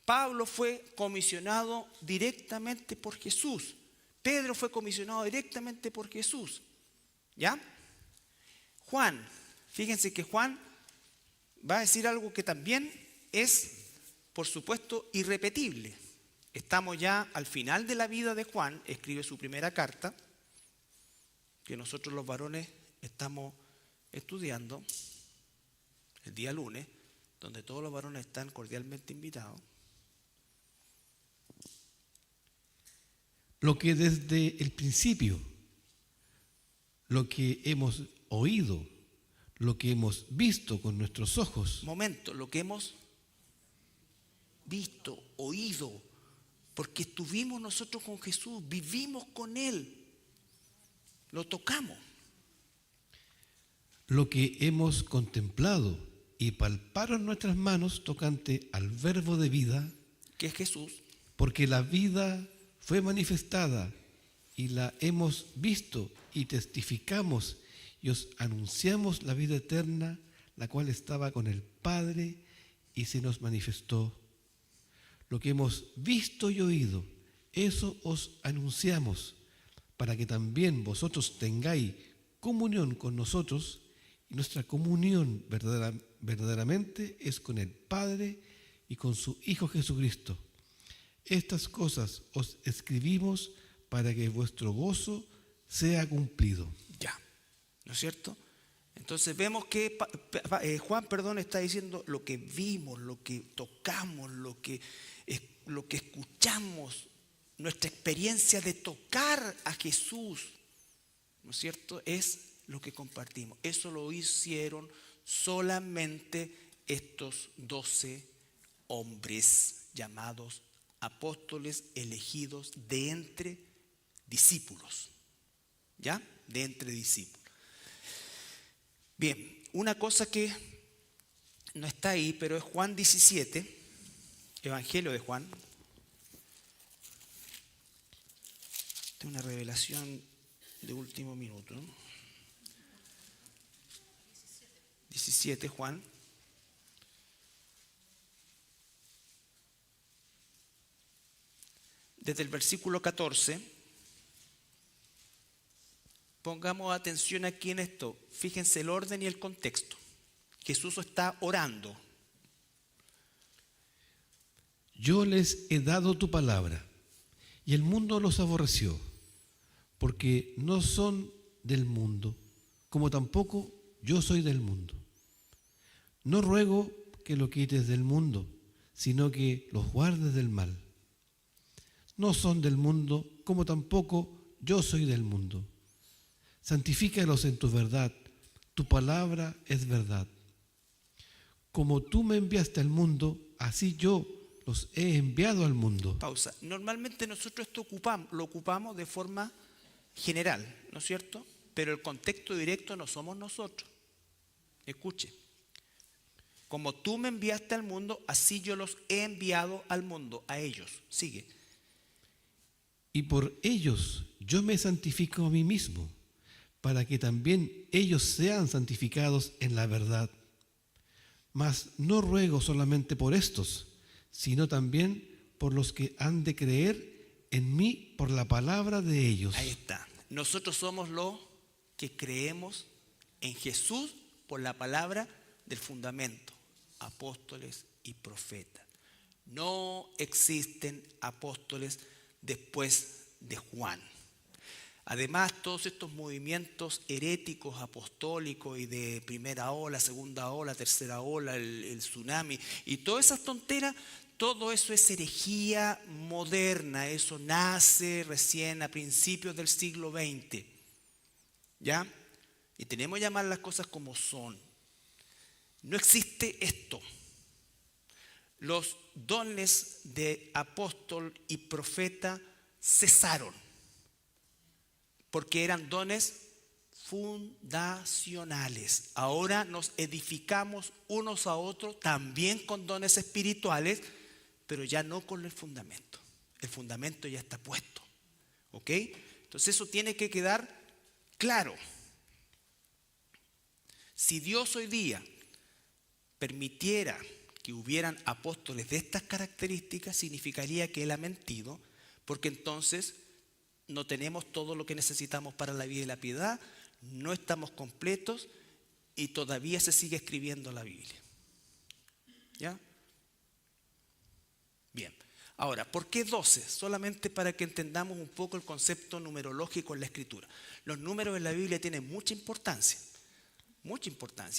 Pablo fue comisionado directamente por Jesús. Pedro fue comisionado directamente por Jesús. ¿Ya? Juan, fíjense que Juan va a decir algo que también es, por supuesto, irrepetible. Estamos ya al final de la vida de Juan, escribe su primera carta, que nosotros los varones estamos estudiando el día lunes, donde todos los varones están cordialmente invitados. Lo que desde el principio, lo que hemos oído, lo que hemos visto con nuestros ojos. Momento, lo que hemos visto, oído, porque estuvimos nosotros con Jesús, vivimos con Él, lo tocamos. Lo que hemos contemplado y palparon nuestras manos tocante al verbo de vida, que es Jesús, porque la vida fue manifestada y la hemos visto y testificamos y os anunciamos la vida eterna, la cual estaba con el Padre y se nos manifestó. Lo que hemos visto y oído, eso os anunciamos, para que también vosotros tengáis comunión con nosotros, y nuestra comunión verdaderamente es con el Padre y con su Hijo Jesucristo. Estas cosas os escribimos para que vuestro gozo sea cumplido. Ya, ¿no es cierto? Entonces vemos que Juan, está diciendo lo que vimos, lo que tocamos, lo que escuchamos, nuestra experiencia de tocar a Jesús, ¿no es cierto? Es lo que compartimos. Eso lo hicieron solamente estos 12 hombres llamados apóstoles elegidos de entre discípulos. ¿Ya? De entre discípulos. Bien, una cosa que no está ahí, pero es Juan 17, Evangelio de Juan. Esta es una revelación de último minuto, ¿no? 17 Juan. Desde el versículo 14, pongamos atención aquí en esto. Fíjense el orden y el contexto. Jesús está orando. Yo les he dado tu palabra, y el mundo los aborreció, porque no son del mundo, como tampoco yo soy del mundo. No ruego que lo quites del mundo, sino que los guardes del mal. No son del mundo, como tampoco yo soy del mundo. Santifícalos en tu verdad, tu palabra es verdad. Como tú me enviaste al mundo, así yo los he enviado al mundo. Pausa. Normalmente nosotros esto lo ocupamos de forma general, ¿no es cierto? Pero el contexto directo no somos nosotros. Escuche. Como tú me enviaste al mundo, así yo los he enviado al mundo, a ellos. Sigue. Y por ellos yo me santifico a mí mismo, para que también ellos sean santificados en la verdad. Mas no ruego solamente por estos, sino también por los que han de creer en mí por la palabra de ellos. Ahí está. Nosotros somos los que creemos en Jesús por la palabra del fundamento, apóstoles y profetas. No existen apóstoles después de Juan. Además, todos estos movimientos heréticos, apostólicos y de primera ola, segunda ola, tercera ola, el tsunami y todas esas tonteras, todo eso es herejía moderna. Eso nace recién a principios del siglo XX. ¿Ya? Y tenemos que llamar las cosas como son. No existe esto. Los dones de apóstol y profeta cesaron, porque eran dones fundacionales. Ahora nos edificamos unos a otros, también con dones espirituales, pero ya no con el fundamento. El fundamento ya está puesto. ¿Ok? Entonces eso tiene que quedar claro. Si Dios hoy día permitiera que hubieran apóstoles de estas características, significaría que Él ha mentido, porque entonces no tenemos todo lo que necesitamos para la vida y la piedad, no estamos completos y todavía se sigue escribiendo la Biblia. ¿Ya? Bien. Ahora, ¿por qué 12? Solamente para que entendamos un poco el concepto numerológico en la Escritura. Los números en la Biblia tienen mucha importancia,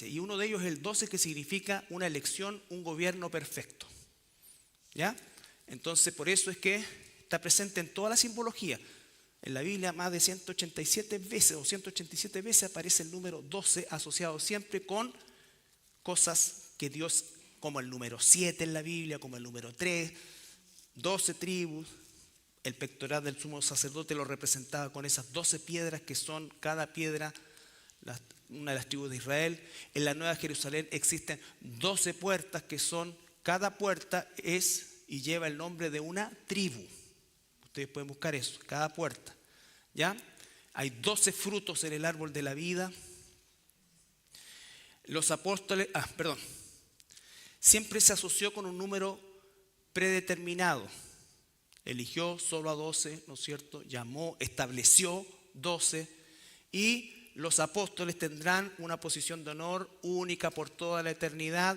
y uno de ellos es el 12, que significa una elección, un gobierno perfecto. ¿Ya? Entonces, por eso es que está presente en toda la simbología. En la Biblia más de 187 veces aparece el número 12 asociado siempre con cosas que Dios, como el número 7 en la Biblia, como el número 3, 12 tribus. El pectoral del sumo sacerdote lo representaba con esas 12 piedras que son cada piedra una de las tribus de Israel. En la Nueva Jerusalén existen 12 puertas que son, cada puerta es y lleva el nombre de una tribu. Ustedes pueden buscar eso, cada puerta. ¿Ya? Hay 12 frutos en el árbol de la vida. Los apóstoles, siempre se asoció con un número predeterminado. Eligió solo a 12, ¿no es cierto? Llamó, estableció 12, y los apóstoles tendrán una posición de honor única por toda la eternidad,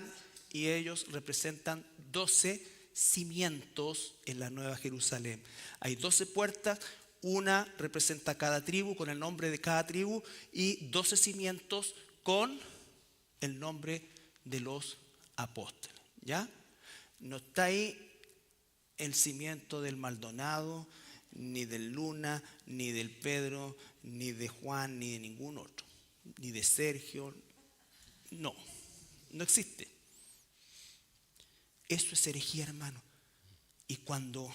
y ellos representan 12 cimientos en la Nueva Jerusalén. Hay 12 puertas, una representa cada tribu con el nombre de cada tribu, y 12 cimientos con el nombre de los apóstoles. ¿Ya? No está ahí el cimiento del Maldonado, ni del Luna, ni del Pedro, ni de Juan, ni de ningún otro, ni de Sergio. No existe. Eso es herejía, hermano. Y cuando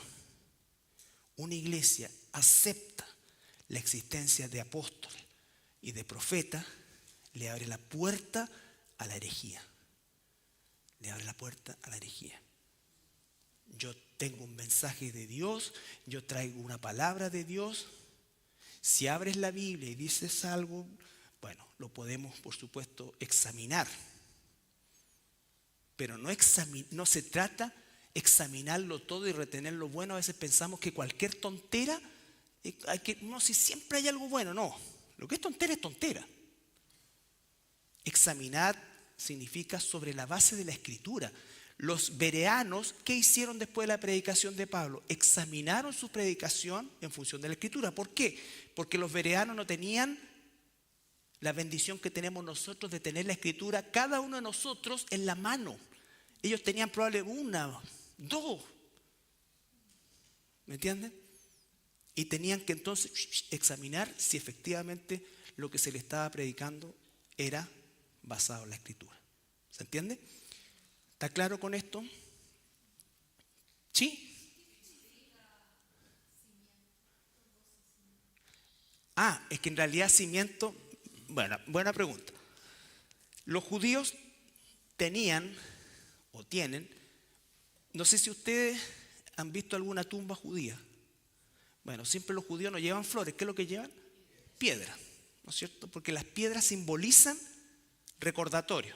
una iglesia acepta la existencia de apóstoles y de profetas, le abre la puerta a la herejía. Le abre la puerta a la herejía. Yo tengo un mensaje de Dios, yo traigo una palabra de Dios. Si abres la Biblia y dices algo, bueno, lo podemos, por supuesto, examinar. Pero no se trata de examinarlo todo y retener lo bueno. A veces pensamos que cualquier tontera, si siempre hay algo bueno. No, lo que es tontera es tontera. Examinar significa sobre la base de la Escritura. Los bereanos, ¿qué hicieron después de la predicación de Pablo? Examinaron su predicación en función de la Escritura. ¿Por qué? Porque los bereanos no tenían la bendición que tenemos nosotros de tener la Escritura, cada uno de nosotros, en la mano. Ellos tenían probablemente una, dos. ¿Me entienden? Y tenían que entonces examinar si efectivamente lo que se le estaba predicando era basado en la Escritura. ¿Se entiende? ¿Está claro con esto? ¿Sí? Es que en realidad cimiento, buena pregunta. Los judíos tenían o tienen, no sé si ustedes han visto alguna tumba judía. Bueno, siempre los judíos no llevan flores. ¿Qué es lo que llevan? Piedras, ¿no es cierto? Porque las piedras simbolizan recordatorio.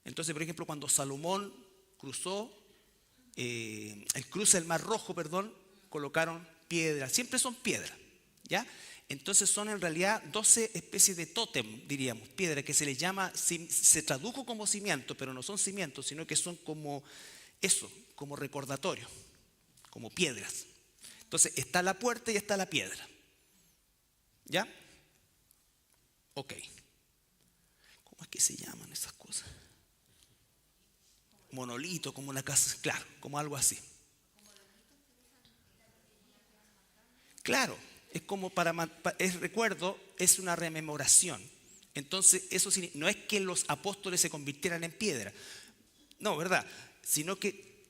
Entonces, por ejemplo, cuando Salomón cruzó el cruce del Mar Rojo, colocaron piedras. Siempre son piedras, ¿ya? Entonces son en realidad 12 especies de tótem, diríamos, piedra, que se les llama, se tradujo como cimiento, pero no son cimientos, sino que son como eso, como recordatorio, como piedras. Entonces está la puerta y está la piedra. ¿Ya? Ok. ¿Cómo es que se llaman esas cosas? Monolito, como una casa, claro, como algo así. Claro, es como es recuerdo, es una rememoración. Entonces, eso no es que los apóstoles se convirtieran en piedra, no, ¿verdad? Sino que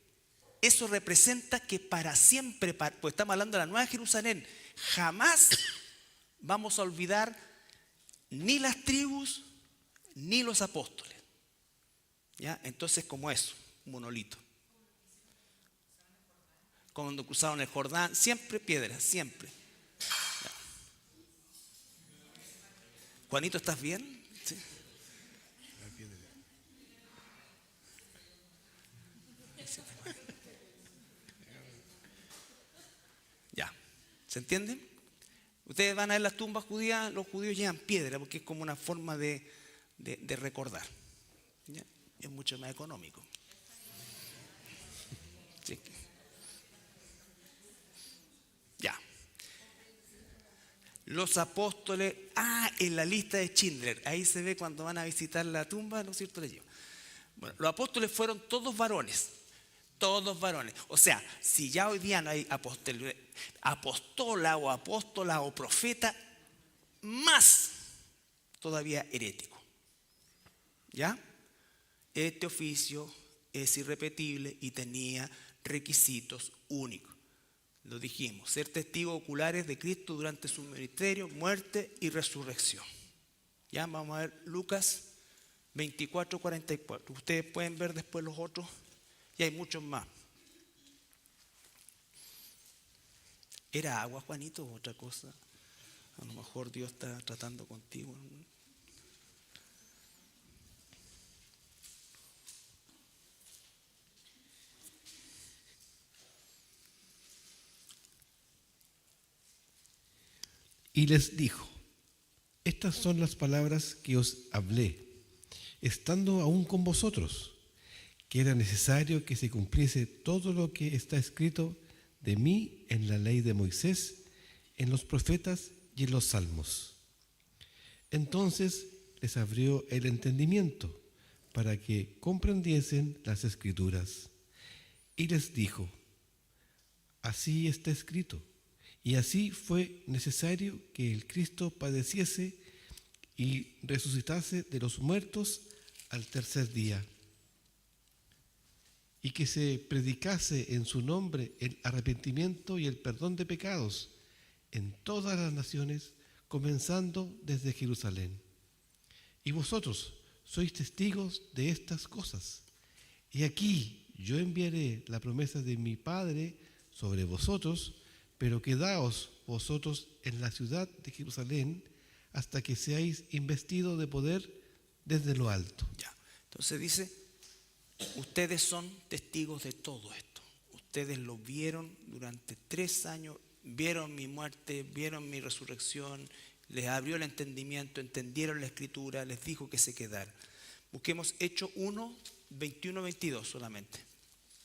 eso representa que para siempre, pues estamos hablando de la Nueva Jerusalén, jamás vamos a olvidar ni las tribus, ni los apóstoles. ¿Ya? Entonces, como eso, un monolito. Cuando cruzaron el Jordán, siempre piedras, siempre. Ya. Juanito, ¿estás bien? Sí. Ya, ¿se entienden? Ustedes van a ver las tumbas judías, los judíos llevan piedra porque es como una forma de recordar. ¿Ya? Es mucho más económico. Sí. Ya. Los apóstoles, en la lista de Schindler, ahí se ve cuando van a visitar la tumba, ¿no es cierto? Bueno, los apóstoles fueron todos varones. Todos varones. O sea, si ya hoy día no hay apostola o profeta, más todavía herético. ¿Ya? Este oficio es irrepetible y tenía requisitos únicos. Lo dijimos, ser testigos oculares de Cristo durante su ministerio, muerte y resurrección. Ya, vamos a ver Lucas 24:44. Ustedes pueden ver después los otros. Y hay muchos más. ¿Era agua, Juanito, o otra cosa? A lo mejor Dios está tratando contigo. Y les dijo: estas son las palabras que os hablé, estando aún con vosotros, que era necesario que se cumpliese todo lo que está escrito de mí en la ley de Moisés, en los profetas y en los salmos. Entonces les abrió el entendimiento para que comprendiesen las escrituras. Y les dijo: así está escrito, y así fue necesario que el Cristo padeciese y resucitase de los muertos al tercer día, y que se predicase en su nombre el arrepentimiento y el perdón de pecados en todas las naciones, comenzando desde Jerusalén. Y vosotros sois testigos de estas cosas. Y aquí yo enviaré la promesa de mi Padre sobre vosotros, pero quedaos vosotros en la ciudad de Jerusalén hasta que seáis investidos de poder desde lo alto. Ya. Entonces dice, ustedes son testigos de todo esto. Ustedes lo vieron durante 3 años, vieron mi muerte, vieron mi resurrección, les abrió el entendimiento, entendieron la escritura, les dijo que se quedaran. Busquemos Hechos 1, 21, 22 solamente,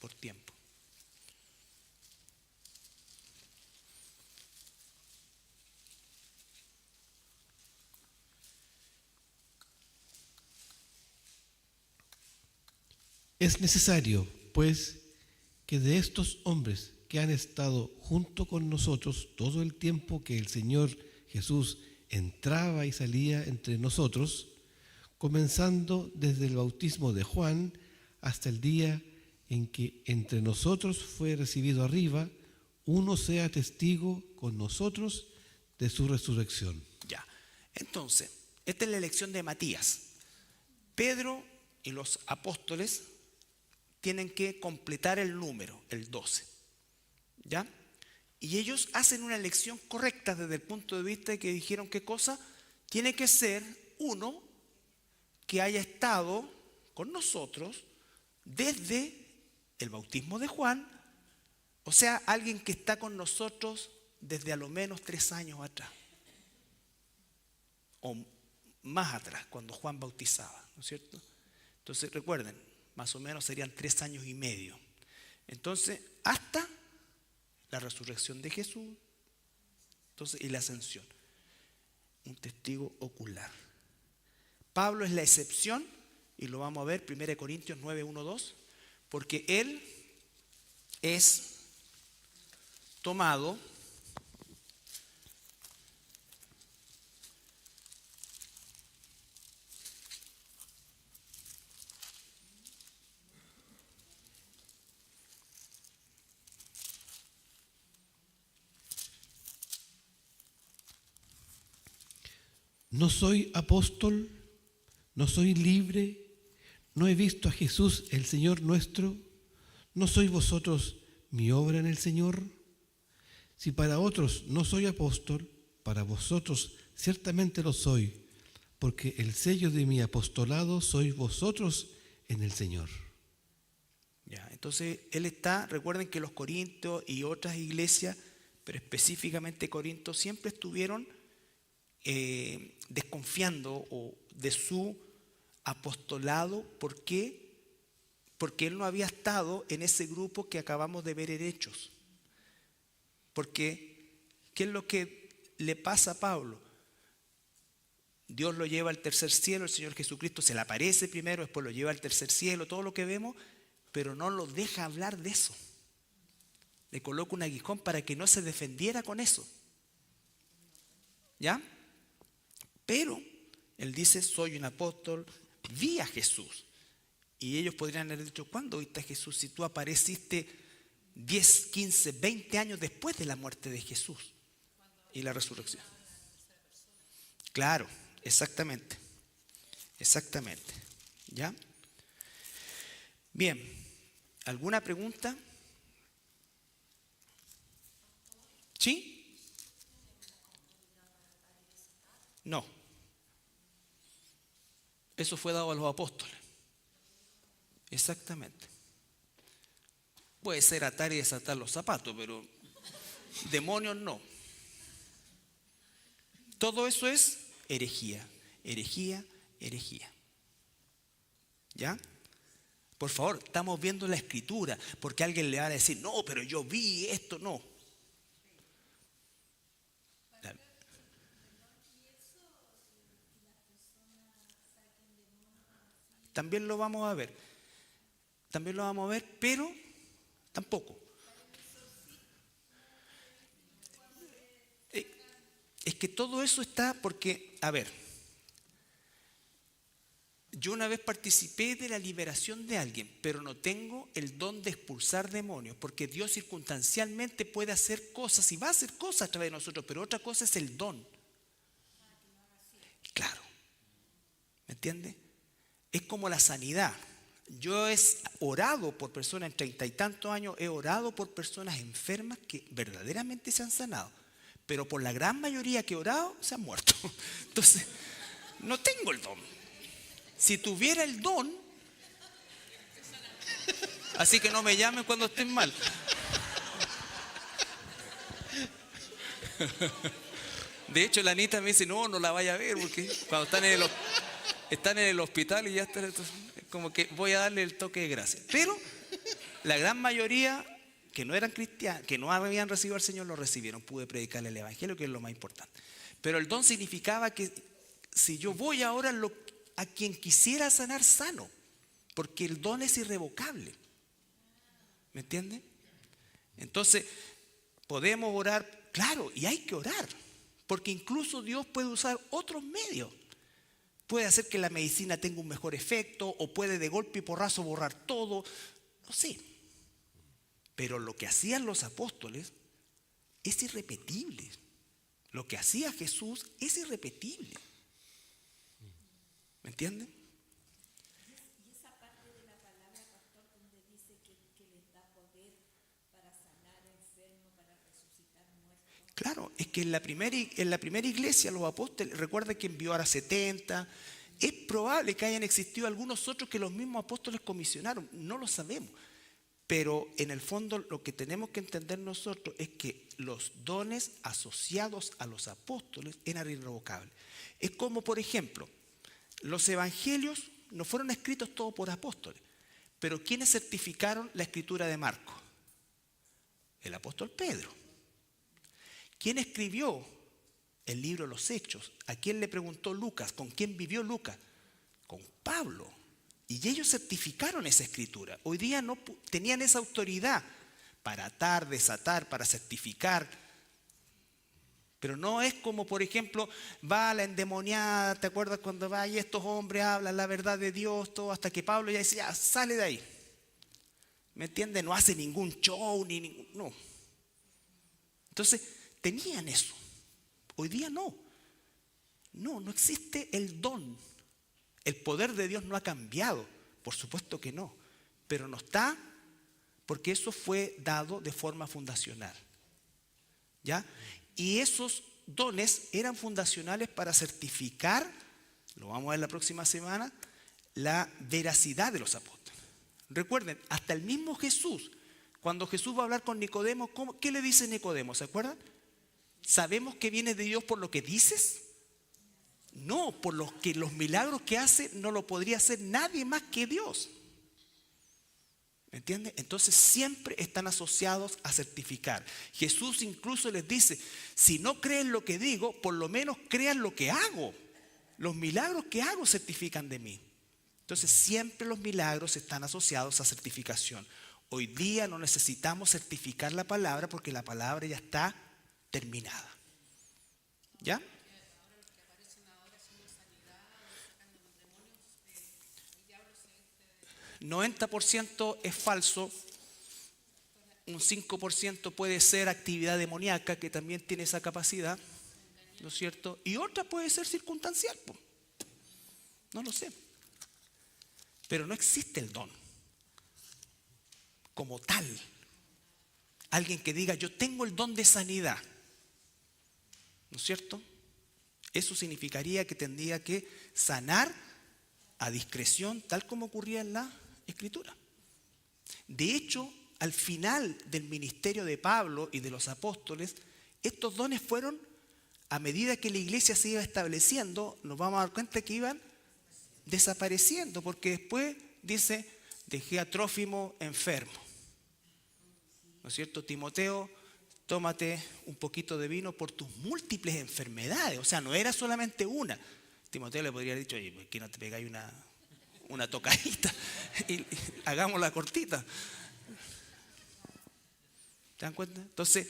por tiempo. Es necesario, pues, que de estos hombres que han estado junto con nosotros todo el tiempo que el Señor Jesús entraba y salía entre nosotros, comenzando desde el bautismo de Juan hasta el día en que entre nosotros fue recibido arriba, uno sea testigo con nosotros de su resurrección. Ya. Entonces, esta es la elección de Matías. Pedro y los apóstoles tienen que completar el número, el 12. ¿Ya? Y ellos hacen una elección correcta desde el punto de vista de que dijeron qué cosa. Tiene que ser uno que haya estado con nosotros desde el bautismo de Juan, o sea, alguien que está con nosotros desde a lo menos 3 años atrás, o más atrás, cuando Juan bautizaba, ¿no es cierto? Entonces recuerden, más o menos serían 3 años y medio. Entonces, hasta la resurrección de Jesús, entonces, y la ascensión. Un testigo ocular. Pablo es la excepción, y lo vamos a ver, 1 Corintios 9, 1, 2, porque él es tomado no soy apóstol, no soy libre, no he visto a Jesús el Señor nuestro, ¿no sois vosotros mi obra en el Señor? Si para otros no soy apóstol, para vosotros ciertamente lo soy, porque el sello de mi apostolado sois vosotros en el Señor. Ya, entonces él está, recuerden que los corintios y otras iglesias, pero específicamente Corinto, siempre estuvieron desconfiando de su apostolado. ¿Por qué? Porque él no había estado en ese grupo que acabamos de ver en Hechos. Porque, ¿qué es lo que le pasa a Pablo? Dios lo lleva al tercer cielo, el Señor Jesucristo se le aparece primero, después lo lleva al tercer cielo, todo lo que vemos, pero no lo deja hablar de eso. Le coloca un aguijón para que no se defendiera con eso. ¿Ya? Pero él dice, soy un apóstol, vi a Jesús. Y ellos podrían haber dicho, ¿cuándo viste a Jesús? Si tú apareciste 10, 15, 20 años después de la muerte de Jesús y la resurrección. Claro, exactamente. Exactamente. ¿Ya? Bien, ¿alguna pregunta? ¿Sí? No. Eso fue dado a los apóstoles. Exactamente. Puede ser atar y desatar los zapatos, pero demonios no. Todo eso es herejía, herejía, herejía. ¿Ya? Por favor, estamos viendo la escritura, porque alguien le va a decir, no, pero yo vi esto, no. También lo vamos a ver. También lo vamos a ver, pero tampoco. Es que todo eso está porque, a ver, yo una vez participé de la liberación de alguien, pero no tengo el don de expulsar demonios, porque Dios circunstancialmente puede hacer cosas y va a hacer cosas a través de nosotros, pero otra cosa es el don. Claro, ¿me entiende? Es como la sanidad. Yo he orado por personas en 30 y tantos años, he orado por personas enfermas que verdaderamente se han sanado, pero por la gran mayoría que he orado se han muerto. Entonces, no tengo el don. Si tuviera el don, así que no me llamen cuando estén mal. De hecho, la Anita me dice, no la vaya a ver, porque cuando están en el hospital y ya están, como que voy a darle el toque de gracia. Pero la gran mayoría que no eran cristianos, que no habían recibido al Señor, lo recibieron. Pude predicarle el evangelio, que es lo más importante. Pero el don significaba que si yo voy ahora a quien quisiera sanar, sano, porque el don es irrevocable. ¿Me entienden? Entonces, podemos orar, claro, y hay que orar, porque incluso Dios puede usar otros medios. Puede hacer que la medicina tenga un mejor efecto, o puede de golpe y porrazo borrar todo, no sé. Pero lo que hacían los apóstoles es irrepetible. Lo que hacía Jesús es irrepetible. ¿Me entienden? Y esa parte de la palabra, pastor, donde dice que les da poder para sanar enfermos, para resucitar muertos. Claro, es que en la primera iglesia los apóstoles, recuerda que envió a las 70, es probable que hayan existido algunos otros que los mismos apóstoles comisionaron, no lo sabemos. Pero en el fondo lo que tenemos que entender nosotros es que los dones asociados a los apóstoles eran irrevocables. Es como, por ejemplo, los evangelios no fueron escritos todos por apóstoles, pero ¿quiénes certificaron la escritura de Marcos? El apóstol Pedro. ¿Quién escribió el libro de los Hechos? ¿A quién le preguntó Lucas? ¿Con quién vivió Lucas? Con Pablo. Y ellos certificaron esa escritura. Hoy día no tenían esa autoridad para atar, desatar, para certificar. Pero no es como, por ejemplo, va la endemoniada, ¿te acuerdas cuando va y estos hombres hablan la verdad de Dios, todo, hasta que Pablo ya dice, ya, sale de ahí? ¿Me entiendes? No hace ningún show, no. Entonces, tenían eso. Hoy día no. No, no existe el don. El poder de Dios no ha cambiado, por supuesto que no, pero no está porque eso fue dado de forma fundacional. ¿Ya? Y esos dones eran fundacionales para certificar, lo vamos a ver la próxima semana, la veracidad de los apóstoles. Recuerden, hasta el mismo Jesús, cuando Jesús va a hablar con Nicodemo, ¿qué le dice Nicodemo? ¿Se acuerdan? ¿Sabemos que viene de Dios por lo que dices? No, por los milagros que hace no lo podría hacer nadie más que Dios. ¿Me entiendes? Entonces siempre están asociados a certificar. Jesús incluso les dice, si no creen lo que digo, por lo menos crean lo que hago. Los milagros que hago certifican de mí. Entonces siempre los milagros están asociados a certificación. Hoy día no necesitamos certificar la palabra porque la palabra ya está terminada. ¿Ya? 90% es falso, un 5% puede ser actividad demoníaca, que también tiene esa capacidad, ¿no es cierto? Y otra puede ser circunstancial, no lo sé. Pero no existe el don como tal. Alguien que diga, yo tengo el don de sanidad, ¿no es cierto? Eso significaría que tendría que sanar a discreción, tal como ocurría en la Escritura. De hecho, al final del ministerio de Pablo y de los apóstoles, estos dones fueron, a medida que la iglesia se iba estableciendo, nos vamos a dar cuenta que iban desapareciendo, porque después dice, dejé a Trófimo enfermo, ¿no es cierto? Timoteo, tómate un poquito de vino por tus múltiples enfermedades. O sea, no era solamente una. Timoteo le podría haber dicho, oye, ¿por qué no te pegáis una tocadita y hagámosla cortita? ¿Te dan cuenta? Entonces,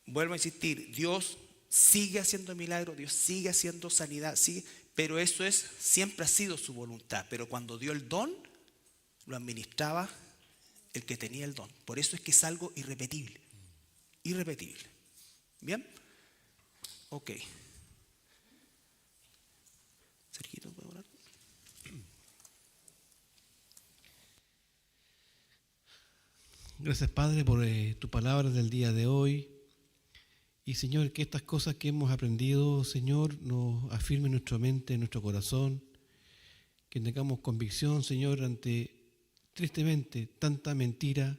vuelvo a insistir, Dios sigue haciendo milagros, Dios sigue haciendo sanidad, sigue, pero eso siempre ha sido su voluntad. Pero cuando dio el don, lo administraba el que tenía el don. Por eso es que es algo irrepetible. Irrepetible. ¿Bien? Ok. Sergito, ¿puedo orar? Gracias, Padre, por tu palabra del día de hoy. Y, Señor, que estas cosas que hemos aprendido, Señor, nos afirmen nuestra mente, nuestro corazón. Que tengamos convicción, Señor, ante, tristemente, tanta mentira,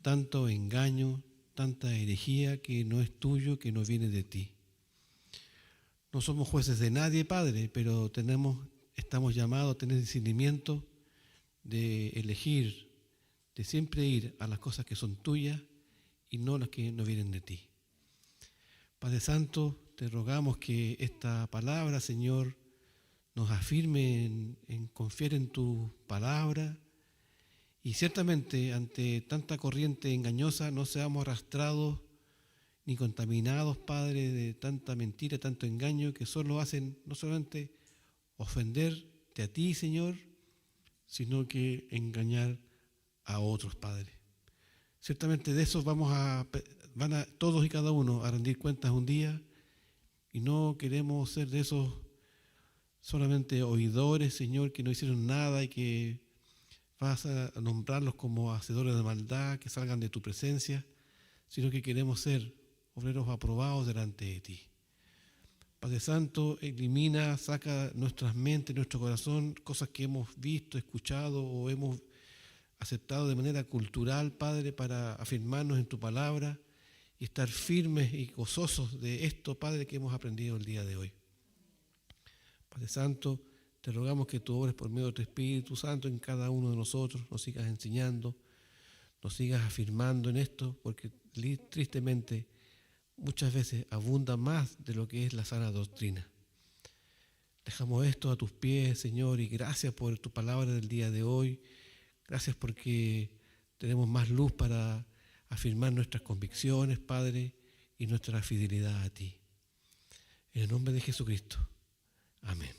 tanto engaño, tanta herejía que no es tuyo, que no viene de ti. No somos jueces de nadie, Padre, pero estamos llamados a tener discernimiento de elegir, de siempre ir a las cosas que son tuyas y no las que no vienen de ti. Padre Santo, te rogamos que esta palabra, Señor, nos afirme en confiar en tu palabra y ciertamente ante tanta corriente engañosa no seamos arrastrados ni contaminados, Padre, de tanta mentira, tanto engaño que solo hacen no solamente ofenderte a ti, Señor, sino que engañar a otros, Padre. Ciertamente de eso van a todos y cada uno a rendir cuentas un día y no queremos ser de esos solamente oidores, Señor, que no hicieron nada y que vas a nombrarlos como hacedores de maldad, que salgan de tu presencia, sino que queremos ser obreros aprobados delante de ti. Padre Santo, elimina, saca nuestras mentes, nuestro corazón, cosas que hemos visto, escuchado o hemos aceptado de manera cultural, Padre, para afirmarnos en tu palabra y estar firmes y gozosos de esto, Padre, que hemos aprendido el día de hoy. Padre Santo, te rogamos que tú obres por medio de tu Espíritu Santo en cada uno de nosotros, nos sigas enseñando, nos sigas afirmando en esto, porque tristemente muchas veces abunda más de lo que es la sana doctrina. Dejamos esto a tus pies, Señor, y gracias por tu palabra del día de hoy. Gracias porque tenemos más luz para afirmar nuestras convicciones, Padre, y nuestra fidelidad a ti. En el nombre de Jesucristo. Amén.